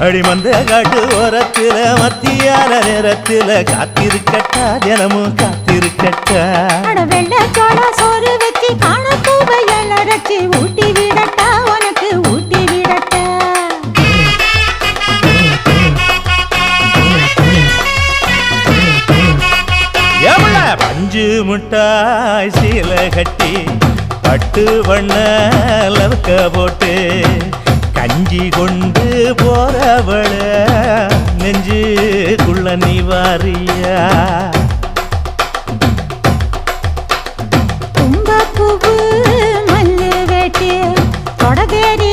அடிமந்த காட்டு ஓரத்துல மத்தியான நேரத்துல காத்திருக்கட்டா தினமும் காத்திருக்கட்டா வெள்ள சோள சோறு வச்சு காண பூவையல் அரைச்சி ஊட்டி விடட்டா உனக்கு ஊட்டி விடட்டா எவ்வள பஞ்சு முட்டாய் சீல கட்டி பட்டு வண்ண லவக்க போட்டு கஞ்சி கொண்டு போறவள நெஞ்சுக்குள்ள நீ வாரியா தும்பப்பூவு மல்லு வேட்டி தொடதேரி